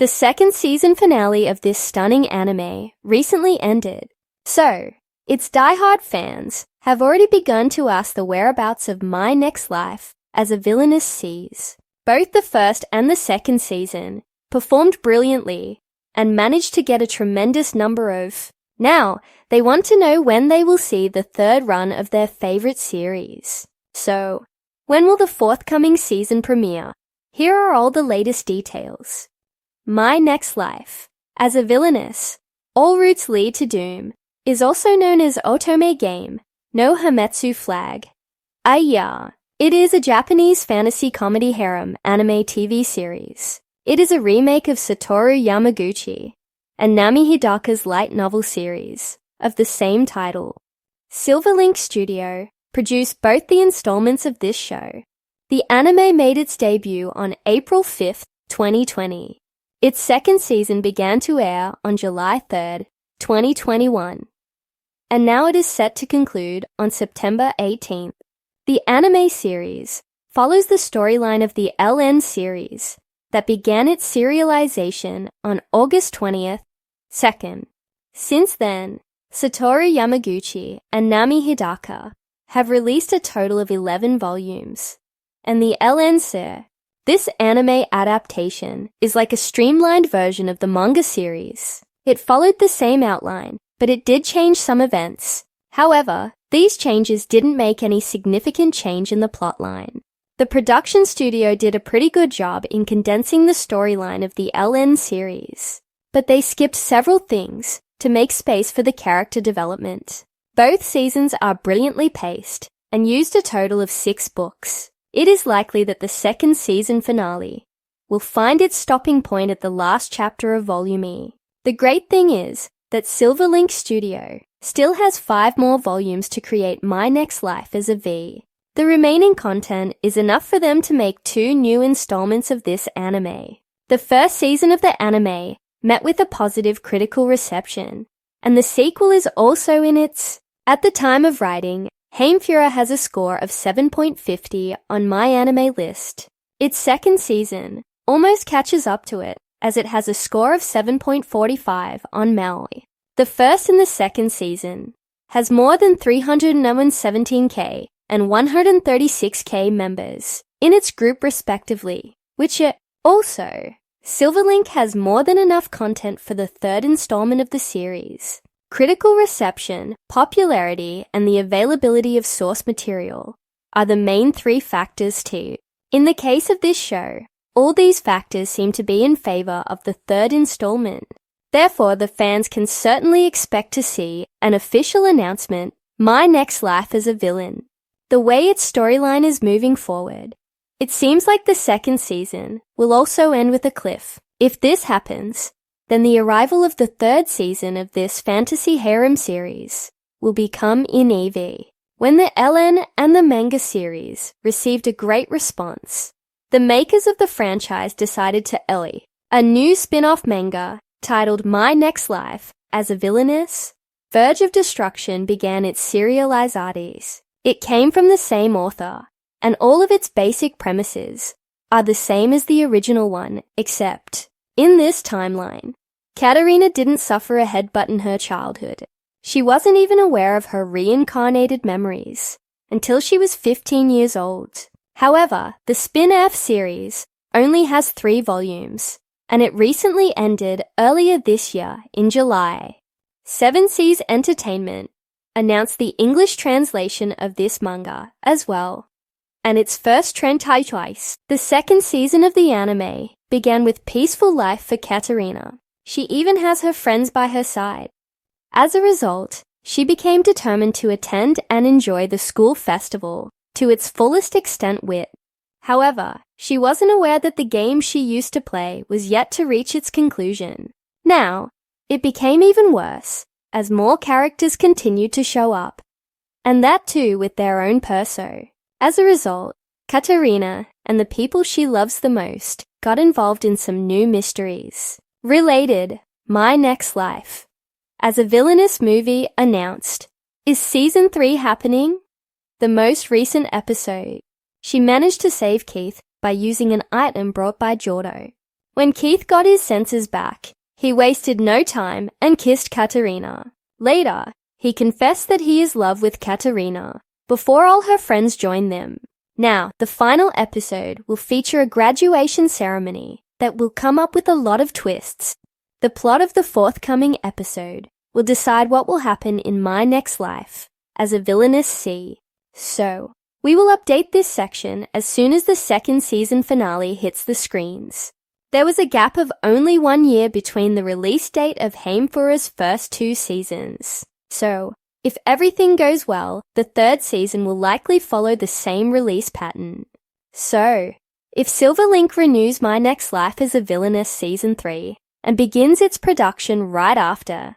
The second season finale of this stunning anime recently ended, so its die-hard fans have already begun to ask the whereabouts of My Next Life as a Villainess sees. Both the first and the second season performed brilliantly and managed to get a tremendous number of. Now, they want to know when they will see the third run of their favorite series. So, when will the forthcoming season premiere? Here are all the latest details. My Next Life, as a Villainess, all routes lead to doom, is also known as Otome Game, no Hametsu Flag. It is a Japanese fantasy comedy harem anime TV series. It is a remake of Satoru Yamaguchi and Nami Hidaka's light novel series of the same title. Silverlink Studio produced both the installments of this show. The anime made its debut on April 5th, 2020. Its second season began to air on July 3rd, 2021. And now it is set to conclude on September 18th. The anime series follows the storyline of the LN series that began its serialization on August 20th, 2nd. Since then, Satoru Yamaguchi and Nami Hidaka have released a total of 11 volumes. And the LN this anime adaptation is like a streamlined version of the manga series. It followed the same outline, but it did change some events. However, these changes didn't make any significant change in the plotline. The production studio did a pretty good job in condensing the storyline of the LN series, but they skipped several things to make space for the character development. Both seasons are brilliantly paced and used a total of 6 books. It is likely that the second season finale will find its stopping point at the last chapter of Volume E. The great thing is that Silverlink Studio still has 5 more volumes to create My Next Life as a V. The remaining content is enough for them to make 2 new installments of this anime. The first season of the anime met with a positive critical reception, and the sequel is also in its. At the time of writing, Hametsu has a score of 7.50 on My Anime List. Its second season almost catches up to it, as it has a score of 7.45 on Maui. The first and the second season has more than 317k and 136k members in its group respectively, which also, Silverlink has more than enough content for the third installment of the series. Critical reception, popularity, and the availability of source material are the main 3 factors too. In the case of this show, all these factors seem to be in favor of the third installment. Therefore, the fans can certainly expect to see an official announcement, My Next Life as a Villain. The way its storyline is moving forward, it seems like the second season will also end with a cliff. If this happens, then the arrival of the third season of this fantasy harem series will become in EV. When the LN and the manga series received a great response, the makers of the franchise decided to release a new spin-off manga titled My Next Life as a Villainess. Verge of Destruction began its serialization. It came from the same author, and all of its basic premises are the same as the original one, except, in this timeline, Katarina didn't suffer a headbutt in her childhood. She wasn't even aware of her reincarnated memories until she was 15 years old. However, the spin-off series only has 3 volumes, and it recently ended earlier this year in July. Seven Seas Entertainment announced the English translation of this manga as well, and its first trend twice. The second season of the anime began with peaceful life for Katarina. She even has her friends by her side. As a result, she became determined to attend and enjoy the school festival to its fullest extent wit. However, she wasn't aware that the game she used to play was yet to reach its conclusion. Now, it became even worse, as more characters continued to show up, and that too with their own perso. As a result, Katarina and the people she loves the most got involved in some new mysteries. Related, My Next Life as a Villainous movie announced. Is Season 3 happening? The most recent episode, she managed to save Keith by using an item brought by Jordo. When Keith got his senses back, he wasted no time and kissed Katerina. Later, he confessed that he is in love with Katerina, before all her friends joined them. Now, the final episode will feature a graduation ceremony that will come up with a lot of twists. The plot of the forthcoming episode will decide what will happen in my next life as a Villainess C. So, we will update this section as soon as the second season finale hits the screens. There was a gap of only 1 year between the release date of Heimfura's first 2 seasons. So, if everything goes well, the third season will likely follow the same release pattern. So, if Silverlink renews My Next Life as a Villainess Season 3 and begins its production right after,